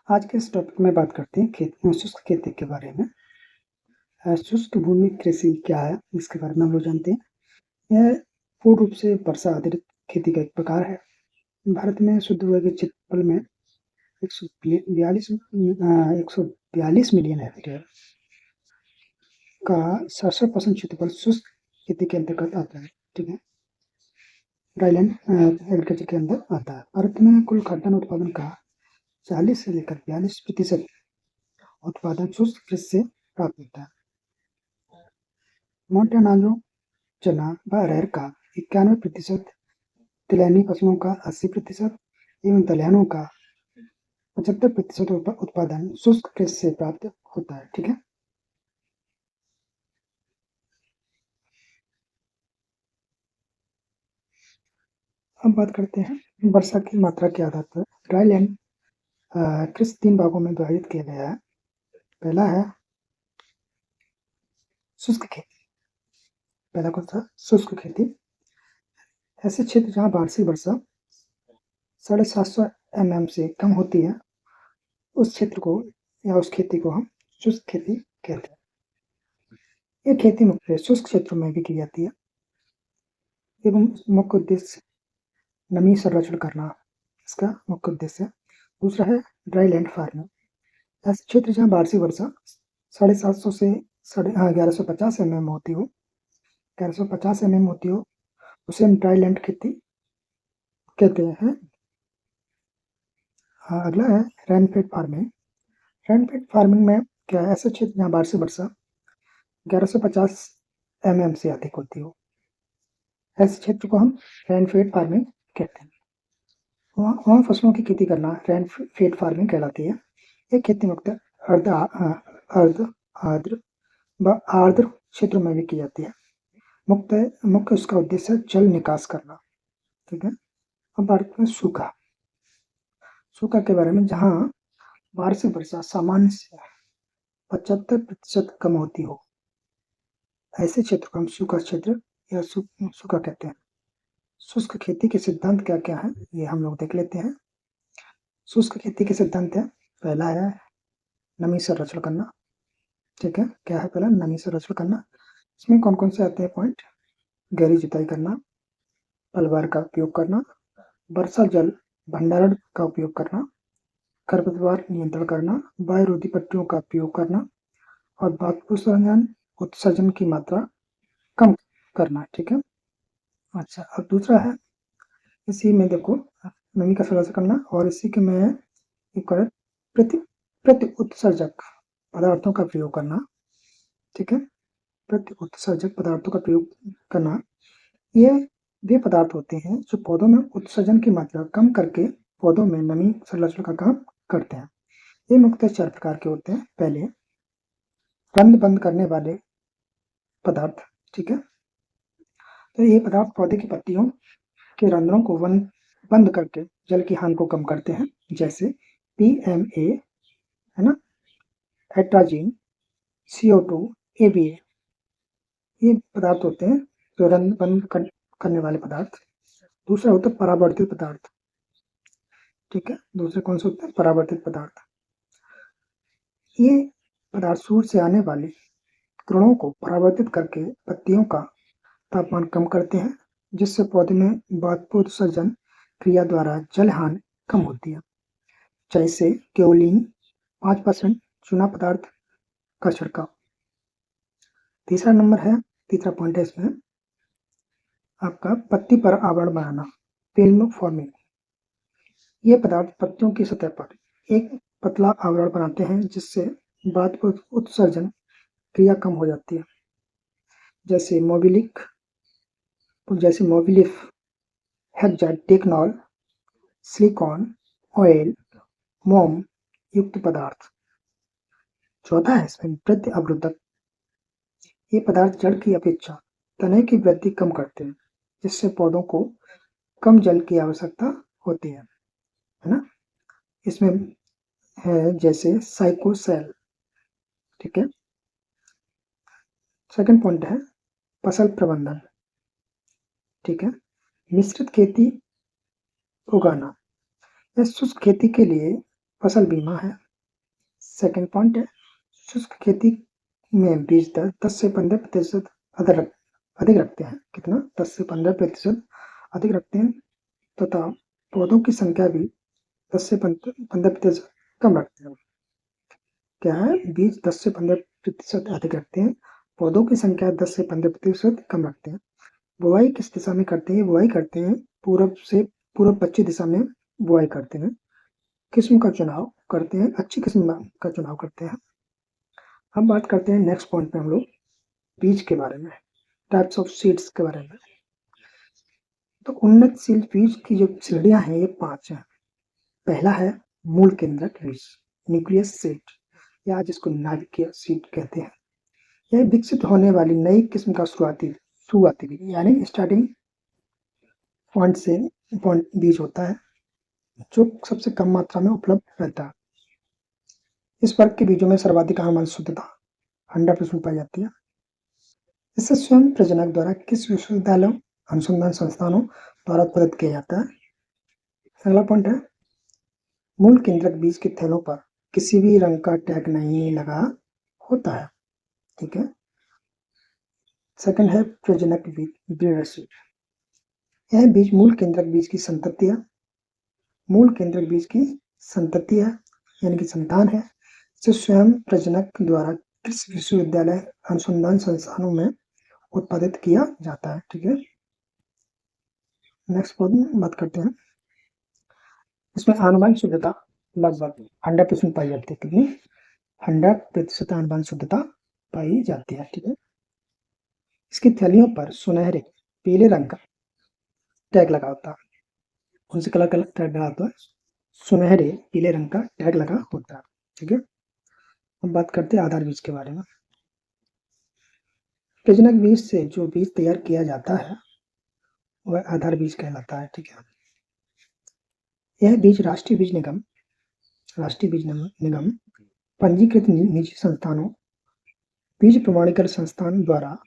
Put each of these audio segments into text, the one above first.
आज के इस टॉपिक में बात करते हैं शुष्क खेती के बारे में। शुष्क भूमि कृषि क्या है, इसके बारे में हम लोग जानते हैं। यह पूर्ण रूप से वर्षा आधारित खेती का एक प्रकार है। भारत में शुद्ध वर्ग क्षेत्रफल में 142 मिलियन हेक्टेयर का 67% क्षेत्रफल शुष्क खेती के अंतर्गत आता है। ठीक है, ड्राईलैंड एग्रीकल्चर के अंदर आता है। भारत में कुल खाद्यान्न उत्पादन का 40 से लेकर 42% उत्पादन शुष्क कृषि से प्राप्त होता है। मोटे अनाजों चना व अरहर का 91%, तिलहनी फसलों का 80% एवं दलहनों का 75% उत्पादन शुष्क कृषि से प्राप्त होता है। ठीक है, अब बात करते हैं वर्षा की मात्रा के आधार पर ड्राईलैंड कृषि 3 भागों में विभाजित किया गया है। पहला है शुष्क खेती। पहला कौन सा? शुष्क खेती। ऐसे क्षेत्र जहाँ वार्षिक वर्षा 750 mm से कम होती है, उस क्षेत्र को या उस खेती को हम शुष्क खेती कहते हैं। ये खेती मुख्य शुष्क क्षेत्रों में भी की जाती है एवं मुख्य उद्देश्य नमी संरक्षण करना इसका मुख्य उद्देश्य है। दूसरा है ड्राई लैंड फार्मिंग। ऐसे क्षेत्र जहाँ वार्षिक वर्षा 750 से 1150 mm होती हो 1150 mm होती हो उसे हम ड्राई लैंड खेती कहते हैं। अगला है रेनफेड फार्मिंग। रेनफेड फार्मिंग में क्या है? ऐसे क्षेत्र जहाँ वार्षिक वर्षा 1150 mm से अधिक होती हो, ऐसे क्षेत्र को हम रेनफेड फार्मिंग कहते हैं। वहाँ फसलों की खेती करना रेनफेड फार्मिंग कहलाती है। ये खेती मुख्यतः अर्ध आर्द्र व आर्द्र क्षेत्रों में भी की जाती है। मुख्य उसका उद्देश्य जल निकास करना। ठीक है, अब बात करते हैं सूखा। सूखा के बारे में, जहाँ वार्षिक वर्षा सामान्य से 75% कम होती हो, ऐसे क्षेत्र को हम सूखा क्षेत्र या सूखा कहते हैं। शुष्क खेती के सिद्धांत क्या क्या है, ये हम लोग देख लेते हैं। शुष्क खेती के सिद्धांत है, पहला है नमी संरक्षण करना। ठीक है, क्या है? पहला नमी संरक्षण करना। इसमें कौन कौन से आते हैं पॉइंट? गहरी जुताई करना, पलवार का उपयोग करना, वर्षा जल भंडारण का उपयोग करना, खरपतवार नियंत्रण करना, वायुरोधी पट्टियों का उपयोग करना और वाष्पोत्सर्जन उत्सर्जन की मात्रा कम करना। ठीक है, अच्छा, अब दूसरा है इसी में देखो नमी का संरक्षण करना, और इसी के में एक और प्रति प्रति उत्सर्जक पदार्थों का प्रयोग करना। ठीक है, प्रति उत्सर्जक पदार्थों का प्रयोग करना। ये वे पदार्थ होते हैं जो पौधों में उत्सर्जन की मात्रा कम करके पौधों में नमी संरक्षण का काम करते हैं। ये मुख्यतः 4 प्रकार के होते हैं। पहले रंध्र बंद करने वाले पदार्थ। ठीक है, तो ये पदार्थ पौधे की पत्तियों के रंध्रों को बंद करके जल की हानि को कम करते हैं, जैसे PMA, है ना, एट्राजीन, CO2, ABA। ये पदार्थ होते हैं जो रंध्र बंद करने वाले पदार्थ। दूसरा होता है परावर्तित पदार्थ। ठीक है, दूसरे कौन से होते हैं? परावर्तित पदार्थ। ये पदार्थ सूर्य से आने वाले किरणों को परावर्तित करके पत्तियों का तापमान कम करते हैं, जिससे पौधे में वाष्पोत्सर्जन क्रिया द्वारा जल हानि कम होती है। जैसे केओलिन 5% चूना पदार्थ का छिड़काव। तीसरा पॉइंट है इसमें आपका पत्ती पर आवरण बनाना, फिल्म फॉर्मिंग। ये पदार्थ पत्तियों की सतह पर एक पतला आवरण बनाते हैं, जिससे वाष्पोत्सर्जन क्रिया कम हो जाती है। जैसे मोबिलिफ, हेक्साडेकनॉल, सिलिकॉन, ऑयल, मोम युक्त पदार्थ। चौथा है इसमें वृद्धि अवरोधक। ये पदार्थ जड़ की अपेक्षा तने की वृद्धि कम करते हैं, जिससे पौधों को कम जल की आवश्यकता होती है ना। इसमें है जैसे साइकोसेल। ठीक है, सेकंड पॉइंट है फसल प्रबंधन। ठीक है, मिश्रित खेती उगाना। इस शुष्क खेती के लिए फसल बीमा है। सेकंड पॉइंट है शुष्क खेती में बीज दर 10 से 15% अधिक रखते हैं। कितना? 10 से 15% अधिक रखते हैं तथा पौधों की संख्या भी 10 से 15% कम रखते हैं। क्या है? बीज 10 से 15% अधिक रखते हैं, पौधों की संख्या 10 से 15% कम रखते हैं। बुआई किस दिशा में करते हैं? बुआई करते हैं पूरब से पूर्व पश्चिम दिशा में बुआई करते हैं। किस्म का चुनाव करते हैं, अच्छी किस्म का चुनाव करते हैं। हम बात करते हैं नेक्स्ट पॉइंट पे हम लोग बीज के बारे में, टाइप्स ऑफ सीड्स के बारे में। तो उन्नतशील बीज की जो श्रेणियां हैं ये 5 हैं। पहला है मूल केंद्रक बीज, न्यूक्लियस सीड, या जिसको नाभिकीय सीड कहते हैं। यह विकसित होने वाली नई किस्म का शुरुआती बीज यानी स्टार्टिंग पॉइंट से पॉइंट बीज होता है जो सबसे कम मात्रा में उपलब्ध रहता है। इस वर्ग के बीजों में सर्वाधिक आनुवंशिक शुद्धता 100% पाई जाती है। इसे स्वयं प्रजनक द्वारा किस विश्वविद्यालयों अनुसंधान संस्थानों द्वारा उत्पादित किया जाता है? अगला पॉइंट है मूल केंद्रक बीज के थैलों पर किसी भी रंग का टैग नहीं लगा होता है। ठीक है। सेकंड है प्रजनक बीज, यह बीज मूल केंद्रक बीज की संतति है। मूल केंद्रक बीज की संतति है यानी कि संतान है, जो स्वयं प्रजनक द्वारा कृषि विश्वविद्यालय अनुसंधान संस्थानों में उत्पादित किया जाता है। ठीक है। नेक्स्ट बात करते हैं, इसमें आनुवंशिक शुद्धता लगभग 100% पाई जाती है। कितनी? 100% आनुवंशिक शुद्धता पाई जाती है। ठीक है। इसकी थैलियों पर सुनहरे पीले रंग का टैग लगा होता है। कौन से कलर का टैग लगा होता है? सुनहरे पीले रंग का टैग लगा होता है। ठीक है। हम बात करते हैं आधार बीज के बारे में। प्रजनक बीज से जो बीज तैयार किया जाता है वह आधार बीज कहलाता है। ठीक है। यह बीज राष्ट्रीय बीज निगम पंजीकृत निजी संस्थानों बीज प्रमाणीकरण संस्थान द्वारा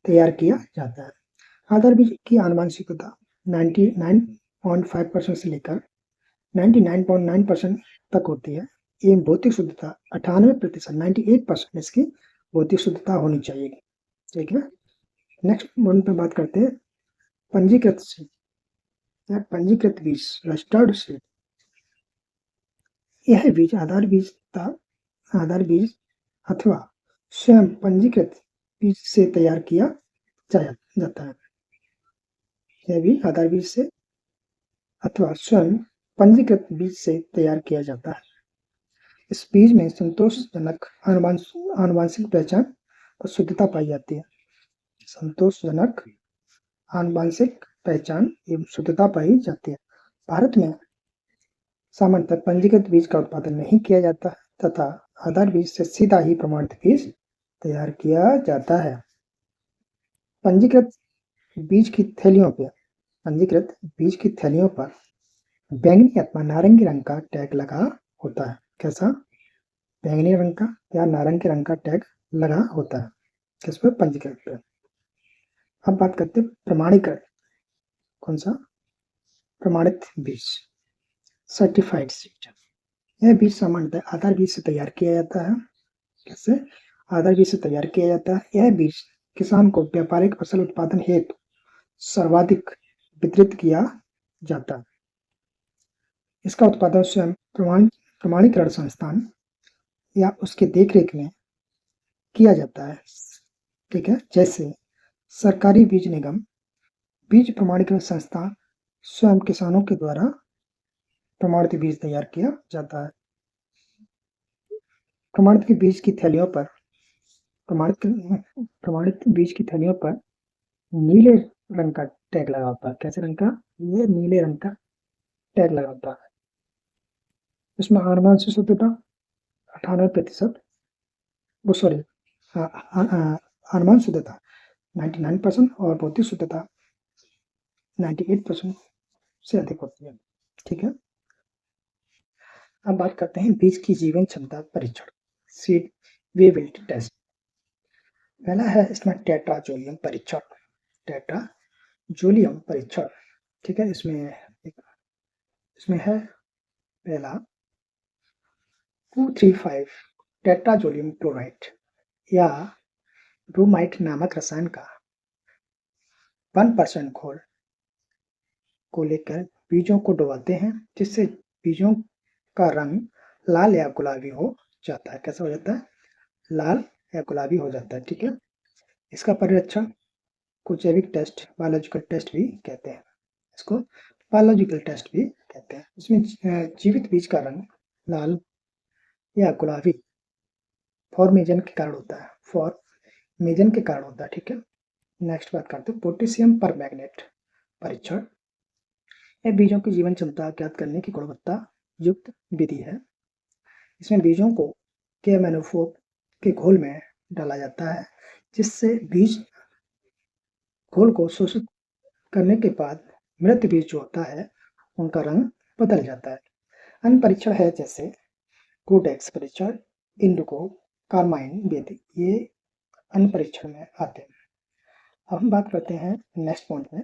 तैयार किया जाता है। आधार बीज की आनुवंशिकता 99.5% से लेकर 99.9% तक होती है। एवं भौतिक शुद्धता 98%, 98% इसकी भौतिक शुद्धता होनी चाहिए। ठीक है। नेक्स्ट पॉइंट पे बात करते हैं पंजीकृत सीड या पंजीकृत बीज, रजिस्टर्ड सीड। यह बीज आधार बीज अथवा स्वयं पंजीकृत बीज से तैयार किया जाता है। यह भी आधार बीज से अथवा स्वयं पंजीकृत बीज से तैयार किया जाता है। इस बीज में संतोषजनक आनुवंशिक पहचान और शुद्धता पाई जाती है। संतोषजनक आनुवंशिक पहचान एवं शुद्धता पाई जाती है। भारत में सामान्यतः पंजीकृत बीज का उत्पादन नहीं किया जाता तथा आधार बीज से सीधा ही प्रमाणित बीज तैयार किया जाता है। पंजीकृत बीज की थैलियों पर बैंगनी अथवा नारंगी रंग का टैग लगा होता है। कैसा? बैंगनी रंग का या नारंगी रंग का टैग लगा होता है किस पर? पंजीकृत पर। अब बात करते हैं प्रमाणीकरण। कौन सा? प्रमाणित बीज, सर्टिफाइड सीड। यह बीज सामान्यतः आधार बीज से तैयार किया जाता है। कैसे? आधार बीज से तैयार किया जाता है। यह बीज किसान को व्यापारिक फसल उत्पादन हेतु सर्वाधिक वितरित किया जाता है। इसका उत्पादन स्वयं प्रमाणीकरण संस्थान या उसके देखरेख में किया जाता है। ठीक है। जैसे सरकारी बीज निगम, बीज प्रमाणीकरण संस्थान स्वयं किसानों के द्वारा प्रमाणित बीज तैयार किया जाता है। प्रमाणित बीज की थैलियों पर नीले रंग का टैग लगा होता है। कैसे रंग का? ये नीले रंग का टैग लगा होता है। इसमें आनुवंशिक शुद्धता 98%, वो सॉरी आनुवंशिक शुद्धता 99% और भौतिक शुद्धता 98% से अधिक होती है। ठीक है। अब बात करते हैं बीज की जीवन क्षमता परीक्षण, सीड विएबिलिटी टेस्ट। पहला है इसमें टेट्राजोलियम परीक्षण, टेट्राजोलियम परीक्षण। ठीक है। इसमें है पहला 235 टेट्राजोलियम क्लोराइड या ब्रोमाइड नामक रसायन का 1% घोल को लेकर बीजों को डुबाते हैं, जिससे बीजों का रंग लाल या गुलाबी हो जाता है। कैसा हो जाता है? लाल या गुलाबी हो जाता है। ठीक है, इसका परिरक्षण को जैविक टेस्ट, बायोलॉजिकल टेस्ट भी कहते हैं। इसको बायोलॉजिकल टेस्ट भी कहते हैं। इसमें जीवित बीज का रंग लाल या गुलाबी फॉर्मेजन के कारण होता है। फॉर्मेजन के कारण होता है। ठीक है, नेक्स्ट बात करते हैं पोटेशियम परमैंगनेट परीक्षण। यह बीजों की जीवन क्षमता ज्ञात करने की गुणवत्ता युक्त विधि है। इसमें बीजों को KMnO4 के घोल में डाला जाता है, जिससे बीज घोल को शोषित करने के बाद मृत बीज जो होता है उनका रंग बदल जाता है। अन्य परीक्षण है जैसे कोडेक्स परीक्षण, इंडिको, कार्माइन विधि, ये अन्य परीक्षण में आते हैं। अब हम बात करते हैं नेक्स्ट पॉइंट में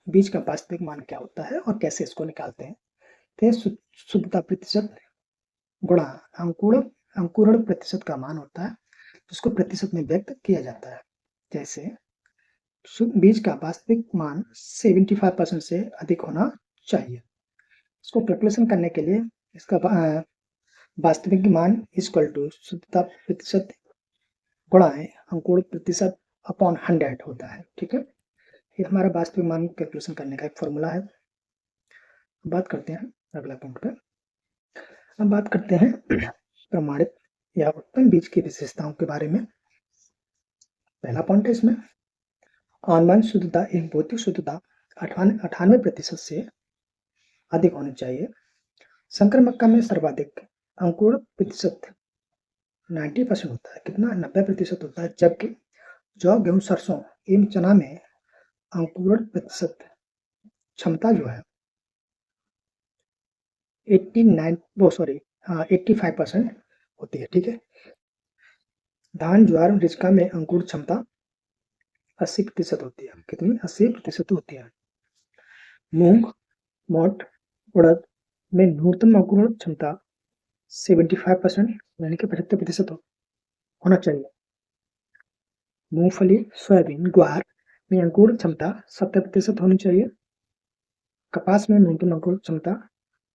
बीज का वास्तविक मान क्या होता है और कैसे इसको निकालते हैं। तो शुद्धता प्रतिशत गुणा अंकुरण प्रतिशत का मान होता है, जिसको प्रतिशत में व्यक्त किया जाता है। जैसे बीज का वास्तविक मान 75% से अधिक होना चाहिए। इसको कैलकुलेशन करने के लिए इसका वास्तविक मान इक्वल टू शुद्धता प्रतिशत गुणा अंकुरण प्रतिशत अपॉन 100 होता है। ठीक है, ये हमारा वास्तविक मान कैलकुलेशन करने का एक फॉर्मूला है। बात करते हैं अगला पॉइंट पे। अब बात करते हैं प्रमाणित या उत्तम बीज की विशेषताओं के बारे में। पहला पॉइंट है इसमें आनुवंशिक शुद्धता एक भौतिक शुद्धता 98% से अधिक होनी चाहिए। संकर मक्का में सर्वाधिक अंकुरण प्रतिशत 90% होता है। कितना? 90% होता है। जबकि जौ, गेहूं, सरसों एवं चना में अंकुरण प्रतिशत क्षमता जो है 85% होती है। ठीक है, धान, ज्वार, रिचका में अंकुरण क्षमता 80% होती है। कितनी? 80% होती है। मूंग, मोट, उड़द में न्यूनतम अंकुरण क्षमता 75% यानी कि 75% होना चाहिए। मूंगफली, सोयाबीन, ग्वार में अंकुरण क्षमता 70% होनी चाहिए। कपास में न्यूनतम अंकुरण क्षमता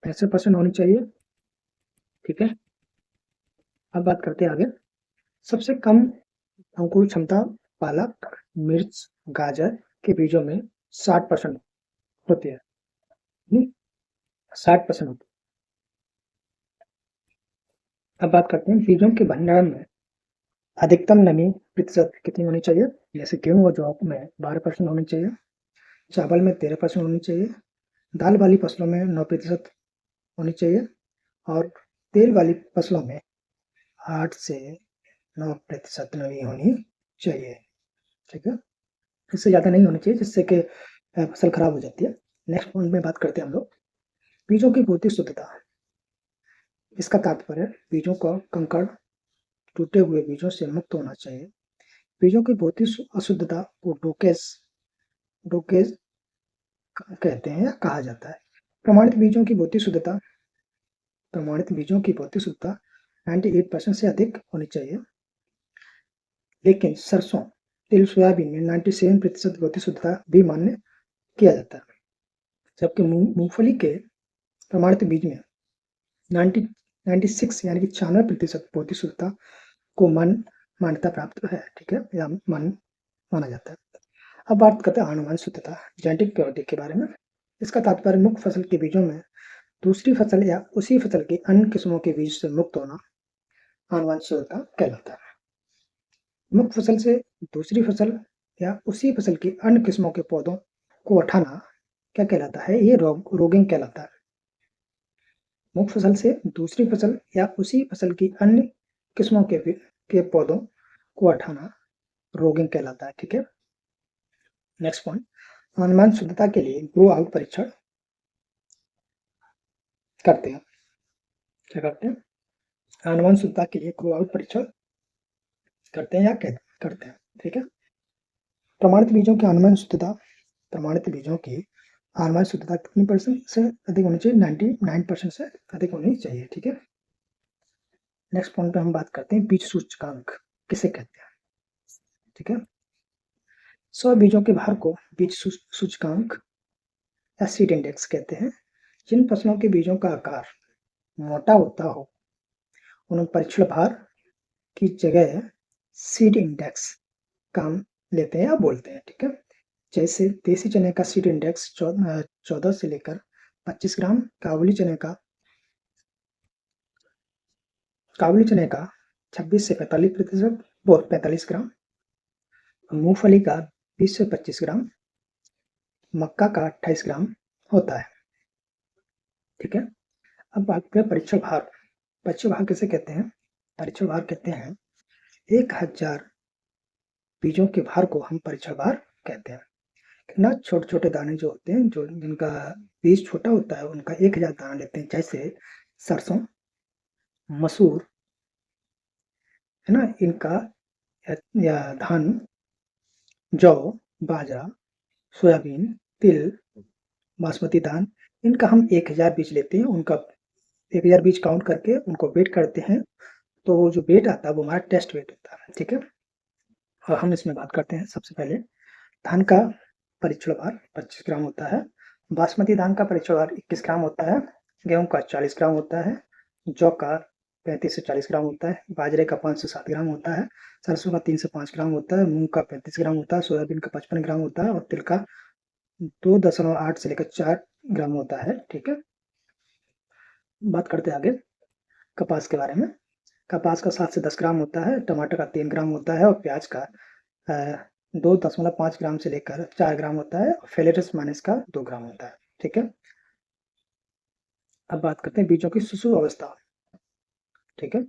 65% होनी चाहिए। ठीक है, अब बात करते हैं आगे। सबसे कम अंकुरण क्षमता पालक, मिर्च, गाजर के बीजों में 60% होती है। 60% होती है। अब बात करते हैं बीजों के भंडारण में अधिकतम नमी प्रतिशत कितनी होनी चाहिए। जैसे गेहूं और जौ में 12% होनी चाहिए, चावल में 13% होनी चाहिए, दाल वाली फसलों में 9% होनी चाहिए और तेल वाली फसलों में 8 से 9% नमी होनी चाहिए। ठीक है, इससे ज़्यादा नहीं होनी चाहिए, जिससे कि फसल खराब हो जाती है। नेक्स्ट पॉइंट में बात करते हैं हम लोग बीजों की भौतिक शुद्धता। इसका तात्पर्य बीजों का कंकड़ टूटे हुए बीजों से मुक्त होना चाहिए। बीजों की भौतिक अशुद्धता को डोकेज कहते हैं या कहा जाता है। प्रमाणित बीजों की भौतिक शुद्धता 98% से अधिक होनी चाहिए। लेकिन सरसों, तिल, सोयाबीन में 97% भौतिक शुद्धता भी मान्य किया जाता है। जबकि मूंगफली के प्रमाणित बीज में 96 यानी कि 96% भौतिक शुद्धता को मान्यता प्राप्त है। ठीक है, या माना जाता है। अब बात करते हैं आनुवंशिक शुद्धता, जेनेटिक प्योरिटी के बारे में। इसका तात्पर्य मुख्य फसल के बीजों में दूसरी फसल या उसी फसल की अन्य किस्मों के बीज से मुक्त होना आनुवंशिक शुद्धता कहलाता है। मुख्य फसल से दूसरी फसल या उसी फसल की अन्य किस्मों के पौधों को हटाना क्या कहलाता है? ये रोगिंग कहलाता है। मुख्य फसल से दूसरी फसल या उसी फसल की अन्य किस्मों के पौधों को हटाना रोगिंग कहलाता है। ठीक है, नेक्स्ट पॉइंट आनुवंशिक शुद्धता के लिए ग्रो आउट परीक्षण करते हैं। क्या करते हैं? आनुवंशिक शुद्धता के लिए ग्रो आउट परीक्षण करते हैं या करते हैं। ठीक है, प्रमाणित बीजों की आनुवंशिक शुद्धता कितनी % से अधिक होनी चाहिए? 99% से अधिक होनी चाहिए। ठीक है, नेक्स्ट पॉइंट पे हम बात करते हैं बीज सूचकांक किसे कहते हैं। ठीक है, 100 बीजों के भार को बीज सूचकांक या सीड इंडेक्स कहते हैं। जिन फसलों के बीजों का आकार मोटा होता हो उन परीक्षण भार की जगह सीड इंडेक्स काम लेते हैं या बोलते हैं। ठीक है, जैसे देसी चने का सीड इंडेक्स 14 से लेकर 25 ग्राम, काबुली चने का 26 से 45% 45 ग्राम, मूंगफली का 20 से 25 ग्राम, मक्का का 28 ग्राम होता है। ठीक है, अब बात करें परीक्षण भार। परीक्षण भार किसे कहते हैं? परीक्षण भार कहते हैं 1000 बीजों के भार को हम परीक्षण भार कहते हैं। ना छोटे छोटे दाने जो होते हैं, जो जिनका बीज छोटा होता है, उनका 1000 दाना लेते हैं। जैसे सरसों, मसूर, है ना, इनका या धान, जौ, बाजरा, सोयाबीन, तिल, बासमती धान, इनका हम 1000 बीज लेते हैं। उनका 1000 बीज काउंट करके उनको वेट करते हैं, तो वो जो वेट आता है वो हमारा टेस्ट वेट होता है। ठीक है, और हम इसमें बात करते हैं सबसे पहले धान का परीक्षण भार 25 ग्राम होता है, बासमती धान का परीक्षण भार 21 ग्राम होता है, गेहूं का 40 ग्राम होता है, जौ का 35 से 40 ग्राम होता है, बाजरे का 5 से 7 ग्राम होता है, सरसों का 3 से 5 ग्राम होता है, मूंग का 35 ग्राम होता है, सोयाबीन का 55 ग्राम होता है और तिल का 2.8 से लेकर 4 ग्राम होता है। ठीक है, बात करते हैं आगे कपास के बारे में। कपास का 7 से 10 ग्राम होता है, टमाटर का 3 ग्राम होता है और प्याज का 2.5 ग्राम से लेकर 4 ग्राम होता है और फेलेटस माइनस का 2 ग्राम होता है। ठीक है, अब बात करते हैं बीजों की शिशु अवस्था। ठीक है,